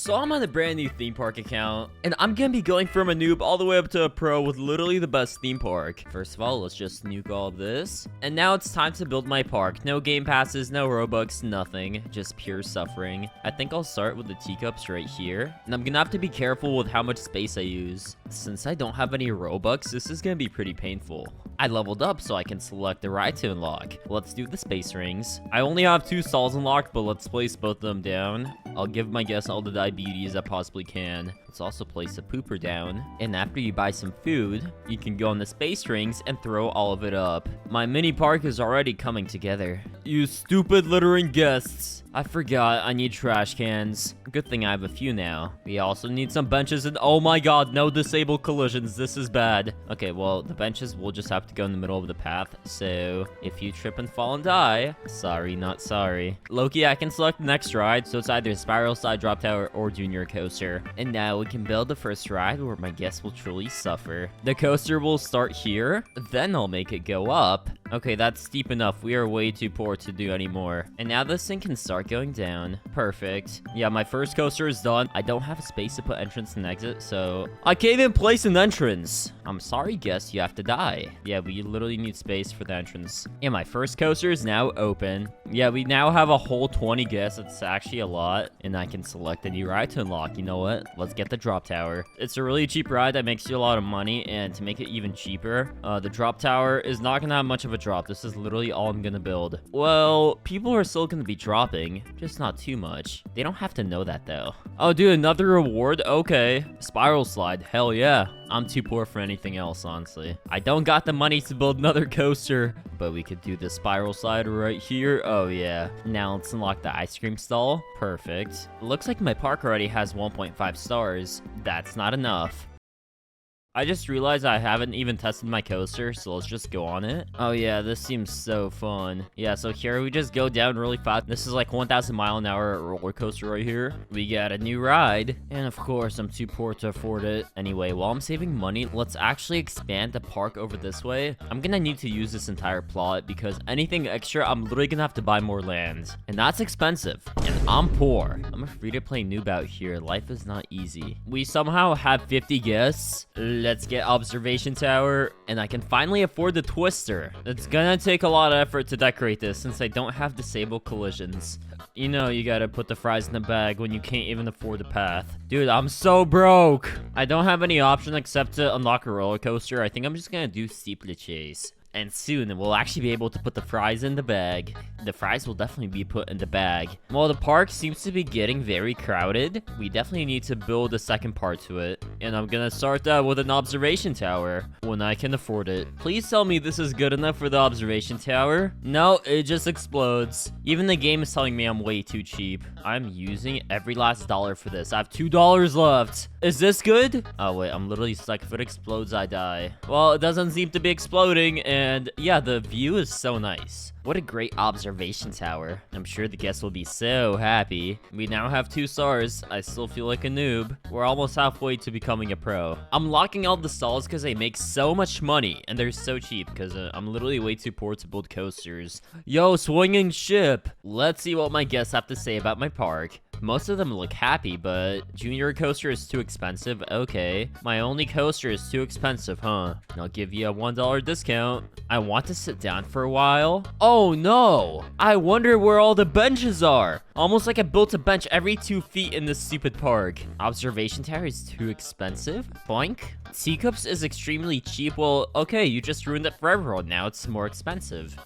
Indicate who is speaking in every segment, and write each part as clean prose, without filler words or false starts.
Speaker 1: So I'm on a brand new theme park account, and I'm gonna be going from a noob all the way up to a pro with literally the best theme park. First of all, let's just nuke all of this. And now it's time to build my park. No game passes, no Robux, nothing. Just pure suffering. I think I'll start with the teacups right here. And I'm gonna have to be careful with how much space I use. Since I don't have any Robux, this is gonna be pretty painful. I leveled up so I can select the ride to unlock. Let's do the space rings. I only have 2 stalls unlocked, but let's place both of them down. I'll give my guest all the diabetes I possibly can. Let's also place a pooper down. And after you buy some food, you can go on the space rings and throw all of it up. My mini park is already coming together. You stupid littering guests. I forgot I need trash cans. Good thing I have a few now. We also need some benches and oh my god, no disabled collisions. This is bad. Okay, well, the benches will just have to go in the middle of the path. So if you trip and fall and die, sorry, not sorry. Loki, I can select the next ride. So it's either spiral slide, drop tower, or junior coaster. And now we can build the first ride where my guests will truly suffer. The coaster will start here. Then I'll make it go up. Okay, that's steep enough. We are way too poor to do anymore. And now this thing can start going down. Perfect. Yeah, my first coaster is done. I don't have a space to put entrance and exit, so I can't even place an entrance. I'm sorry, guests, you have to die. Yeah, we literally need space for the entrance. And my first coaster is now open. Yeah, we now have a whole 20 guests. It's actually a lot. And I can select a new ride to unlock. You know what? Let's get the drop tower. It's a really cheap ride that makes you a lot of money. And to make it even cheaper, the drop tower is not gonna have much of a drop. This is literally all I'm gonna build. Well, people are still gonna be dropping, just not too much. They don't have to know that though. Oh, dude, another reward? Okay. Spiral slide. Hell yeah. I'm too poor for anything else, honestly. I don't got the money to build another coaster, but we could do the spiral slide right here. Oh yeah. Now let's unlock the ice cream stall. Perfect. Looks like my park already has 1.5 stars. That's not enough. I just realized I haven't even tested my coaster, so let's just go on it. Oh yeah, this seems so fun. Yeah, so here we just go down really fast. This is like 1,000 mile an hour roller coaster right here. We got a new ride, and of course, I'm too poor to afford it. Anyway, while I'm saving money, let's actually expand the park over this way. I'm gonna need to use this entire plot because anything extra, I'm literally gonna have to buy more land, and that's expensive, and I'm poor. I'm a free-to-play noob out here. Life is not easy. We somehow have 50 guests. Let's get observation tower, and I can finally afford the twister. It's gonna take a lot of effort to decorate this since I don't have disabled collisions. You know you gotta put the fries in the bag when you can't even afford the path. Dude, I'm so broke. I don't have any option except to unlock a roller coaster. I think I'm just gonna do steeplechase. And soon, we'll actually be able to put the fries in the bag. The fries will definitely be put in the bag. While the park seems to be getting very crowded, we definitely need to build a second part to it. And I'm gonna start that with an observation tower when I can afford it. Please tell me this is good enough for the observation tower. No, it just explodes. Even the game is telling me I'm way too cheap. I'm using every last dollar for this. I have $2 left. Is this good? Oh wait, I'm literally stuck. If it explodes, I die. Well, it doesn't seem to be exploding, and yeah, the view is so nice. What a great observation tower. I'm sure the guests will be so happy. We now have 2 stars. I still feel like a noob. We're almost halfway to becoming a pro. I'm locking all the stalls because they make so much money, and they're so cheap because I'm literally way too poor to build coasters. Yo, swinging ship. Let's see what my guests have to say about my park. Most of them look happy, but junior coaster is too expensive. Okay. My only coaster is too expensive, huh? I'll give you a $1 discount. I want to sit down for a while. Oh no! I wonder where all the benches are. Almost like I built a bench every 2 feet in this stupid park. Observation tower is too expensive. Boink. Teacups is extremely cheap. Well, okay, you just ruined it for everyone. Now it's more expensive.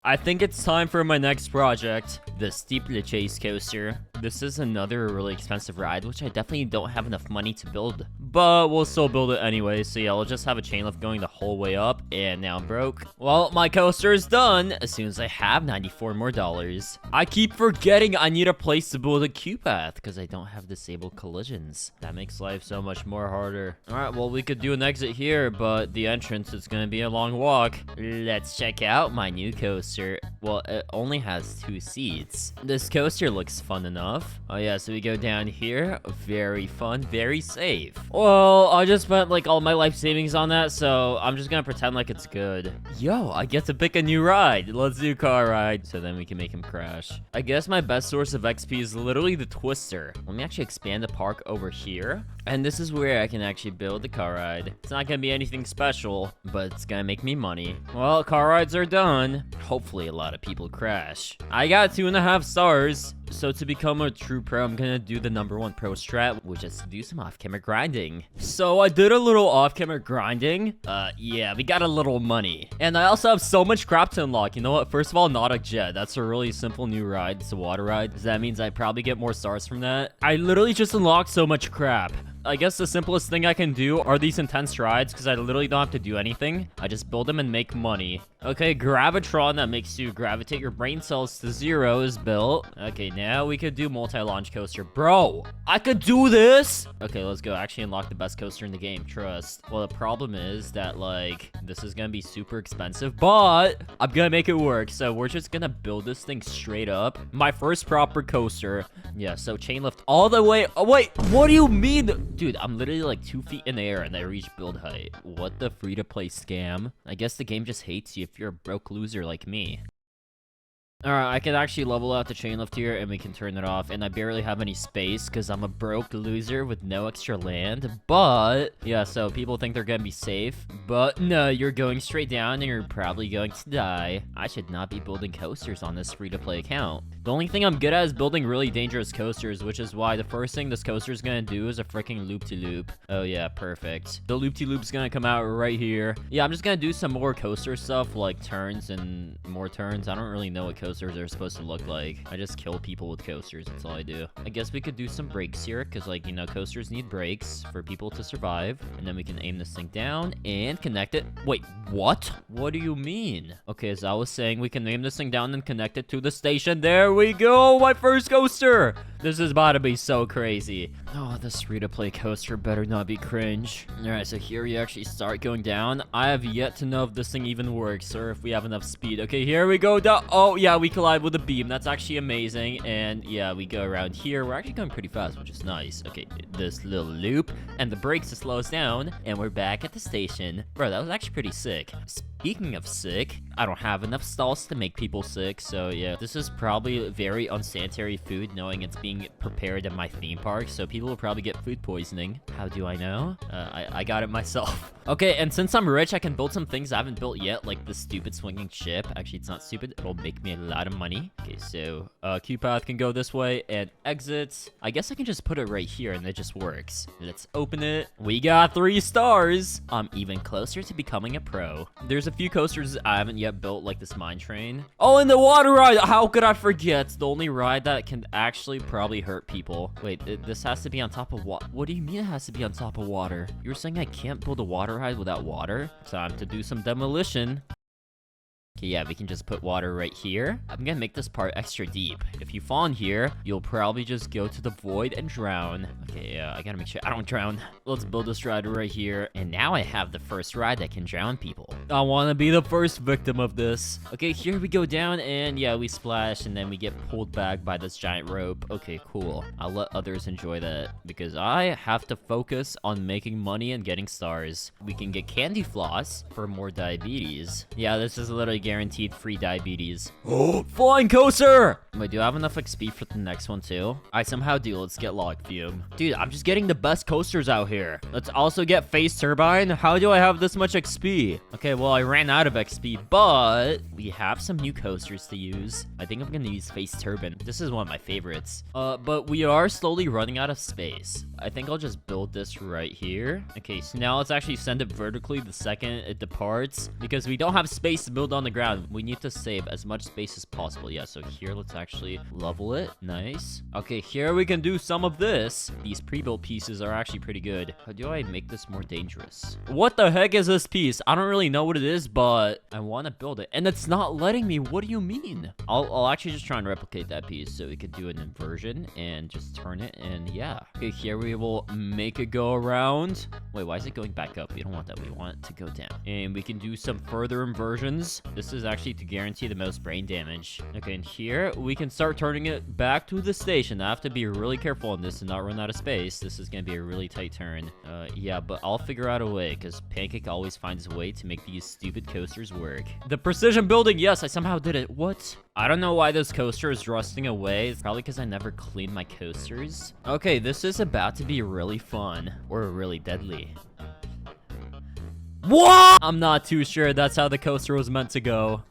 Speaker 1: I think it's time for my next project, the steeplechase coaster. This is another really expensive ride, which I definitely don't have enough money to build. But we'll still build it anyway, so yeah, I'll just have a chain lift going the whole way up, and now I'm broke. Well, my coaster is done as soon as I have 94 more dollars. I keep forgetting I need a place to build a queue path, because I don't have disabled collisions. That makes life so much more harder. Alright, well, we could do an exit here, but the entrance is gonna be a long walk. Let's check out my new coaster. Well, it only has 2 seats. This coaster looks fun enough. enough. Oh yeah, so we go down here. Very fun, very safe. Well, I just spent like all my life savings on that, so I'm just gonna pretend like it's good. Yo, I get to pick a new ride. Let's do car ride, so then we can make him crash. I guess my best source of XP is literally the twister. Let me actually expand the park over here. And this is where I can actually build the car ride. It's not gonna be anything special, but it's gonna make me money. Well, car rides are done. Hopefully a lot of people crash. I got 2.5 stars. So to become a true pro, I'm gonna do the #1 pro strat, which is to do some off-camera grinding. So I did a little off-camera grinding. Yeah, we got a little money. And I also have so much crap to unlock. You know what? First of all, Nautic Jet. That's a really simple new ride. It's a water ride. So that means I probably get more stars from that. I literally just unlocked so much crap. I guess the simplest thing I can do are these intense rides because I literally don't have to do anything. I just build them and make money. Okay, Gravitron that makes you gravitate your brain cells to 0 is built. Okay, now we could do multi-launch coaster. Bro, I could do this! Okay, let's go. Actually unlock the best coaster in the game. Trust. Well, the problem is that, like, this is gonna be super expensive, but I'm gonna make it work. So we're just gonna build this thing straight up. My first proper coaster. Yeah, so chain lift all the way. Oh, wait, what do you mean? Dude, I'm literally like 2 feet in the air and I reach build height. What the free-to-play scam? I guess the game just hates you if you're a broke loser like me. Alright, I can actually level out the chain lift here and we can turn it off. And I barely have any space because I'm a broke loser with no extra land. But, yeah, so people think they're gonna be safe. But no, you're going straight down and you're probably going to die. I should not be building coasters on this free-to-play account. The only thing I'm good at is building really dangerous coasters, which is why the first thing this coaster is gonna do is a freaking loop-to-loop. Oh yeah, perfect. The loop-to-loop's gonna come out right here. Yeah, I'm just gonna do some more coaster stuff, like turns and more turns. I don't really know what coasters are supposed to look like. I just kill people with coasters, that's all I do. I guess we could do some brakes here, because, like, you know, coasters need brakes for people to survive. And then we can aim this thing down and connect it. Wait, what? What do you mean? Okay, as I was saying, we can aim this thing down and connect it to the station. There we go, my first coaster! This is about to be so crazy. Oh, this free-to-play coaster better not be cringe. Alright, so here we actually start going down. I have yet to know if this thing even works or if we have enough speed. Okay, here we go down. Oh, yeah, we collide with a beam. That's actually amazing. And yeah, we go around here. We're actually going pretty fast, which is nice. Okay, this little loop and the brakes to slow us down. And we're back at the station. Bro, that was actually pretty sick. Speaking of sick, I don't have enough stalls to make people sick. So yeah, this is probably very unsanitary food, knowing it's being prepared in my theme park. So people will probably get food poisoning. How do I know? I got it myself. Okay, and since I'm rich, I can build some things I haven't built yet, like the stupid swinging ship. Actually, it's not stupid. It'll make me a lot of money. Okay, so Q-Path can go this way and exits. I guess I can just put it right here and it just works. Let's open it. We got 3 stars. I'm even closer to becoming a pro. There's a few coasters I haven't yet built, like this mine train. Oh, and the water ride. How could I forget? The only ride that can actually probably hurt people. Wait, this has to be on top of water. What do you mean it has to be on top of water? You're saying I can't build a water ride without water? Time to do some demolition. Okay, yeah, we can just put water right here. I'm gonna make this part extra deep. If you fall in here, you'll probably just go to the void and drown. Okay, yeah, I gotta make sure I don't drown. Let's build this ride right here. And now I have the first ride that can drown people. I wanna be the first victim of this. Okay, here we go down, and yeah, we splash, and then we get pulled back by this giant rope. Okay, cool. I'll let others enjoy that, because I have to focus on making money and getting stars. We can get candy floss for more diabetes. Yeah, this is literally guaranteed free diabetes. Oh, flying coaster! Wait, do I have enough XP for the next one too? I somehow do. Let's get lock fume. Dude, I'm just getting the best coasters out here. Let's also get phase turbine. How do I have this much XP? Okay, well, I ran out of XP, but we have some new coasters to use. I think I'm gonna use phase turbine. This is one of my favorites. But we are slowly running out of space. I think I'll just build this right here. Okay, so now let's actually send it vertically the second it departs, because we don't have space to build on the ground. We need to save as much space as possible. Yeah, so here, let's actually level it. Nice. Okay, here we can do some of this. These pre-built pieces are actually pretty good. How do I make this more dangerous? What the heck is this piece? I don't really know what it is, but I want to build it. And it's not letting me. What do you mean? I'll actually just try and replicate that piece so we could do an inversion and just turn it. And yeah. Okay, here we we will make it go around. Wait, why is it going back up? We don't want that. We want it to go down. And we can do some further inversions. This is actually to guarantee the most brain damage. Okay, and here we can start turning it back to the station. I have to be really careful on this and not run out of space. This is gonna be a really tight turn. Yeah, but I'll figure out a way because Pancake always finds a way to make these stupid coasters work. The precision building, yes, I somehow did it. What? I don't know why this coaster is rusting away. It's probably because I never cleaned my coasters. Okay, this is about to be really fun or really deadly. What? I'm not too sure that's how the coaster was meant to go.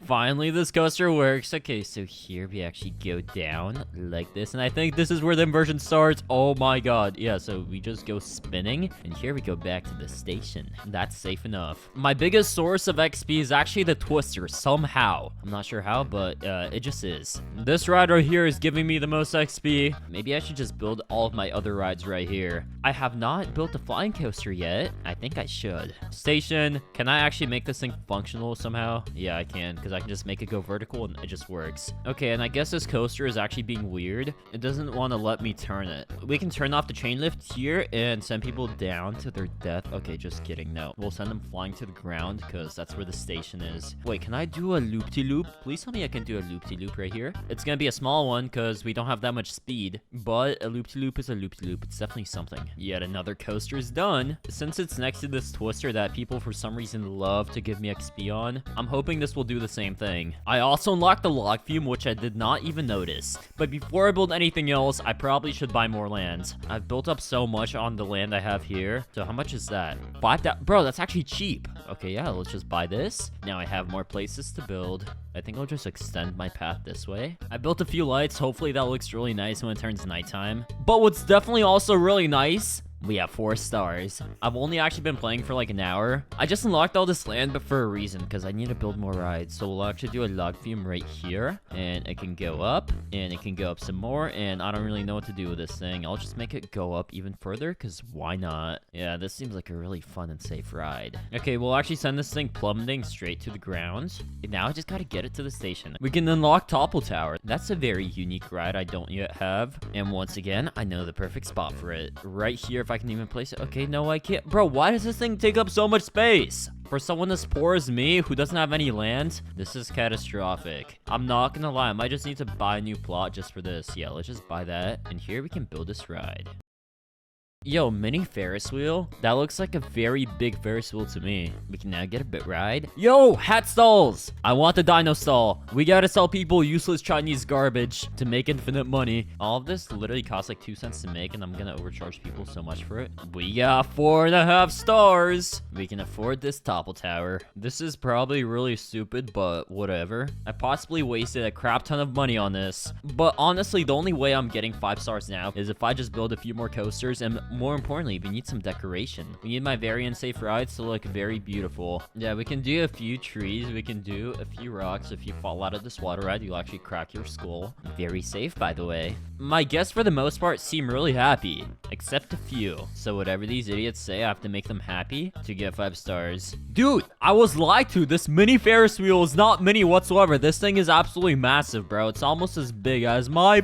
Speaker 1: Finally, this coaster works. Okay, so here we actually go down like this. And I think this is where the inversion starts. Oh my god. Yeah, so we just go spinning. And here we go back to the station. That's safe enough. My biggest source of XP is actually the twister, somehow. I'm not sure how, but it just is. This ride right here is giving me the most XP. Maybe I should just build all of my other rides right here. I have not built a flying coaster yet. I think I should. Station. Can I actually make this thing functional somehow? Yeah, I can, because I can just make it go vertical and it just works. Okay, and I guess this coaster is actually being weird. It doesn't want to let me turn it. We can turn off the chain lift here and send people down to their death. Okay, just kidding. No, we'll send them flying to the ground because that's where the station is. Wait, can I do a loop-de-loop? Please tell me I can do a loop-de-loop right here. It's gonna be a small one because we don't have that much speed, but a loop-de-loop is a loop-de-loop. It's definitely something. Yet another coaster is done. Since it's next to this twister that people for some reason love to give me XP on, I'm hoping this will do the same thing. I also unlocked the log fume, which I did not even notice. But before I build anything else, I probably should buy more land. I've built up so much on the land I have here. So how much is that? 5,000. Bro, that's actually cheap. Okay, yeah, let's just buy this. Now I have more places to build. I think I'll just extend my path this way. I built a few lights. Hopefully that looks really nice when it turns nighttime. But what's definitely also really nice, we have 4 stars. I've only actually been playing for like an hour. I just unlocked all this land, but for a reason, because I need to build more rides. So we'll actually do a log fume right here, and it can go up, and it can go up some more, and I don't really know what to do with this thing. I'll just make it go up even further, because why not? Yeah, this seems like a really fun and safe ride. Okay, we'll actually send this thing plummeting straight to the ground. And now I just gotta get it to the station. We can unlock Topple Tower. That's a very unique ride I don't yet have. And once again, I know the perfect spot for it. Right here, if I can even place it. Okay, no, I can't. Bro, why does this thing take up so much space? For someone as poor as me, who doesn't have any land, this is catastrophic. I'm not gonna lie, I might just need to buy a new plot just for this. Yeah, let's just buy that. And here we can build this ride. Yo, mini Ferris wheel? That looks like a very big Ferris wheel to me. We can now get a bit ride. Yo, hat stalls! I want the dino stall. We gotta sell people useless Chinese garbage to make infinite money. All of this literally costs like 2 cents to make, and I'm gonna overcharge people so much for it. We got 4.5 stars. We can afford this Topple Tower. This is probably really stupid, but whatever. I possibly wasted a crap ton of money on this. But honestly, the only way I'm getting 5 stars now is if I just build a few more coasters, and more importantly, we need some decoration. We need my very unsafe rides to look very beautiful. Yeah, we can do a few trees. We can do a few rocks. If you fall out of this water ride, you'll actually crack your skull. Very safe, by the way. My guests, for the most part, seem really happy. Except a few. So whatever these idiots say, I have to make them happy to get 5 stars. Dude, I was lied to. This mini Ferris wheel is not mini whatsoever. This thing is absolutely massive, bro. It's almost as big as my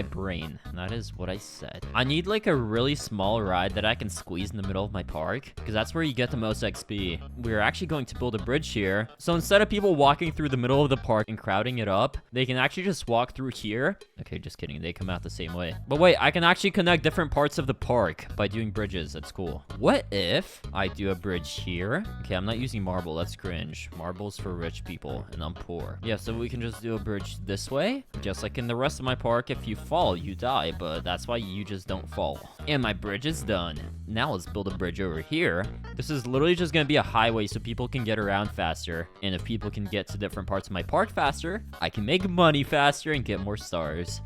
Speaker 1: brain. That is what I said. I need like a really small ride that I can squeeze in the middle of my park, because that's where you get the most XP. We're actually going to build a bridge here. So instead of people walking through the middle of the park and crowding it up, they can actually just walk through here. Okay, just kidding. They come out the same way. But wait, I can actually connect different parts of the park by doing bridges. That's cool. What if I do a bridge here? Okay, I'm not using marble. That's cringe. Marble's for rich people, and I'm poor. Yeah, so we can just do a bridge this way. Just like in the rest of my park, if you fall, you die, but that's why you just don't fall. And my bridge is done. Now let's build a bridge over here. This is literally just gonna be a highway so people can get around faster. And if people can get to different parts of my park faster, I can make money faster and get more stars.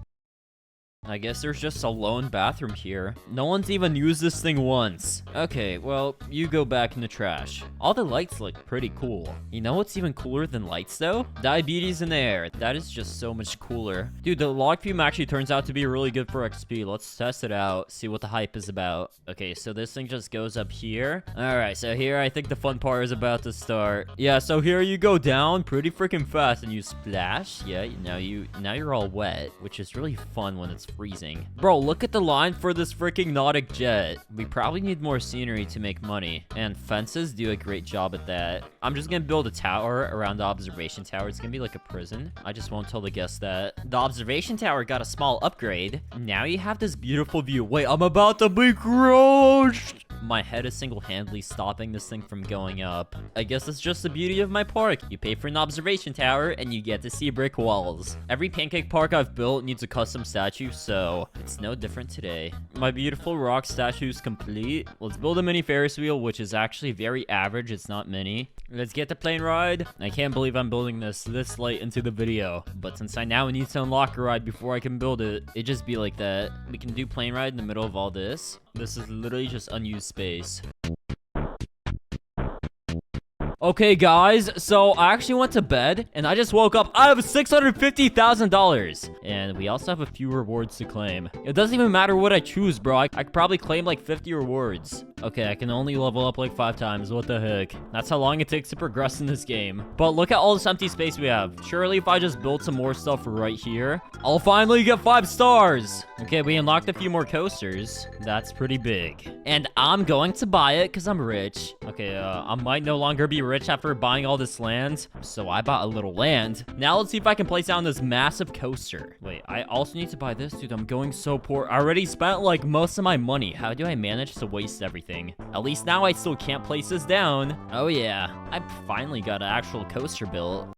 Speaker 1: I guess there's just a lone bathroom here. No one's even used this thing once. Okay, well, you go back in the trash. All the lights look pretty cool. You know what's even cooler than lights, though? Diabetes in the air. That is just so much cooler. Dude, the log fume actually turns out to be really good for XP. Let's test it out, see what the hype is about. Okay, so this thing just goes up here. Alright, so here I think the fun part is about to start. Yeah, so here you go down pretty freaking fast and you splash. Yeah, now you're all wet, which is really fun when it's freezing. Bro, look at the line for this freaking nautic jet. We probably need more scenery to make money. And fences do a great job at that. I'm just gonna build a tower around the observation tower. It's gonna be like a prison. I just won't tell the guests that. The observation tower got a small upgrade. Now you have this beautiful view. Wait, I'm about to be crushed! My head is single-handedly stopping this thing from going up. I guess it's just the beauty of my park. You pay for an observation tower, and you get to see brick walls. Every pancake park I've built needs a custom statue, so it's no different today. My beautiful rock statue is complete. Let's build a mini Ferris wheel, which is actually very average. It's not mini. Let's get the plane ride. I can't believe I'm building this late into the video. But since I now need to unlock a ride before I can build it, it just be like that. We can do plane ride in the middle of all this. This is literally just unused space. Okay, guys, so I actually went to bed, and I just woke up. I have $650,000, and we also have a few rewards to claim. It doesn't even matter what I choose, bro. I could probably claim like 50 rewards. Okay, I can only level up like 5 times. What the heck? That's how long it takes to progress in this game. But look at all this empty space we have. Surely if I just build some more stuff right here, I'll finally get 5 stars. Okay, we unlocked a few more coasters. That's pretty big. And I'm going to buy it because I'm rich. Okay, I might no longer be rich after buying all this land, so I bought a little land. Now let's see if I can place down this massive coaster. Wait, I also need to buy this. Dude, I'm going so poor. I already spent like most of my money. How do I manage to waste everything? At least now I still can't place this down. Oh yeah, I finally got an actual coaster built.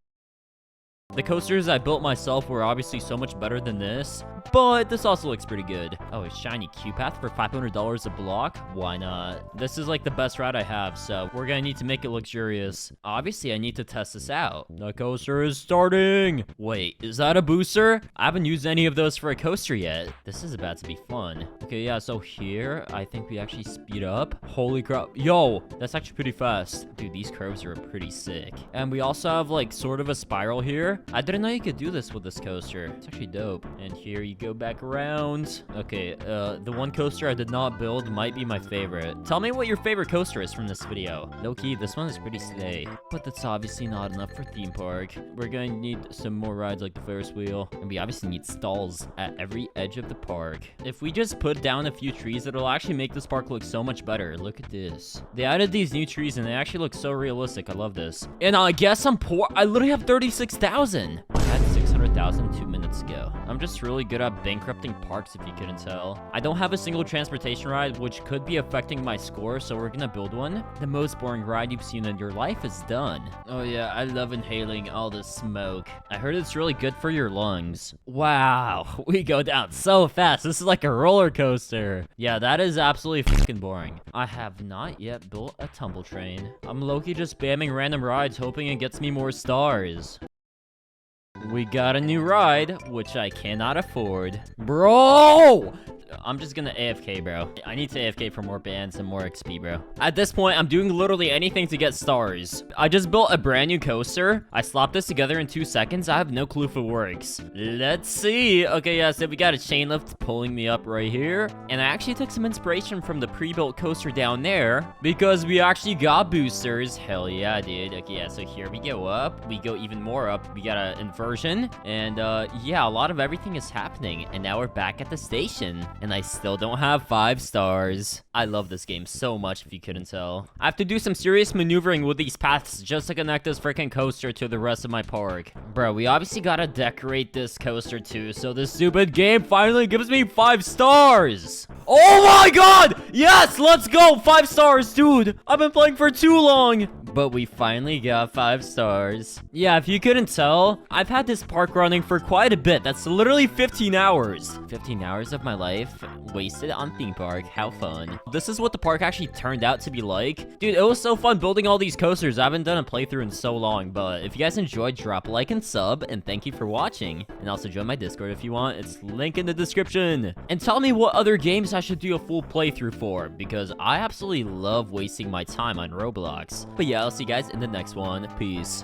Speaker 1: The coasters I built myself were obviously so much better than this, but this also looks pretty good. Oh, a shiny Q-Path for $500 a block? Why not? This is like the best ride I have, so we're gonna need to make it luxurious. Obviously, I need to test this out. The coaster is starting! Wait, is that a booster? I haven't used any of those for a coaster yet. This is about to be fun. Okay, yeah, so here, I think we actually speed up. Holy crap. Yo, that's actually pretty fast. Dude, these curves are pretty sick. And we also have like sort of a spiral here. I didn't know you could do this with this coaster. It's actually dope. And here you go back around. Okay, the one coaster I did not build might be my favorite. Tell me what your favorite coaster is from this video. Low-key, this one is pretty slay. But that's obviously not enough for theme park. We're going to need some more rides like the Ferris wheel. And we obviously need stalls at every edge of the park. If we just put down a few trees, it'll actually make this park look so much better. Look at this. They added these new trees and they actually look so realistic. I love this. And I guess I'm poor. I literally have 36,000. I had 600,000 2 minutes ago. I'm just really good at bankrupting parks, if you couldn't tell. I don't have a single transportation ride, which could be affecting my score, so we're gonna build one. The most boring ride you've seen in your life is done. Oh yeah, I love inhaling all this smoke. I heard it's really good for your lungs. Wow, we go down so fast. This is like a roller coaster. Yeah, that is absolutely fucking boring. I have not yet built a tumble train. I'm low-key just spamming random rides, hoping it gets me more stars. We got a new ride, which I cannot afford. Bro! I'm just gonna AFK, bro. I need to AFK for more bands and more XP, bro. At this point, I'm doing literally anything to get stars. I just built a brand new coaster. I slapped this together in 2 seconds. I have no clue if it works. Let's see. Okay, yeah, so we got a chain lift pulling me up right here. And I actually took some inspiration from the pre-built coaster down there because we actually got boosters. Hell yeah, dude. Okay, yeah, so here we go up. We go even more up. We got an inversion. And, yeah, a lot of everything is happening. And now we're back at the station. And I still don't have 5 stars. I love this game so much, if you couldn't tell. I have to do some serious maneuvering with these paths just to connect this freaking coaster to the rest of my park. Bro, we obviously gotta decorate this coaster too, so this stupid game finally gives me 5 stars! Oh my god! Yes, let's go! 5 stars, dude! I've been playing for too long! But we finally got 5 stars. Yeah, if you couldn't tell, I've had this park running for quite a bit. That's literally 15 hours. 15 hours of my life wasted on theme park. How fun. This is what the park actually turned out to be like. Dude, it was so fun building all these coasters. I haven't done a playthrough in so long, but if you guys enjoyed, drop a like and sub, and thank you for watching. And also join my Discord if you want. It's link in the description. And tell me what other games I should do a full playthrough for, because I absolutely love wasting my time on Roblox. But yeah, I'll see you guys in the next one. Peace.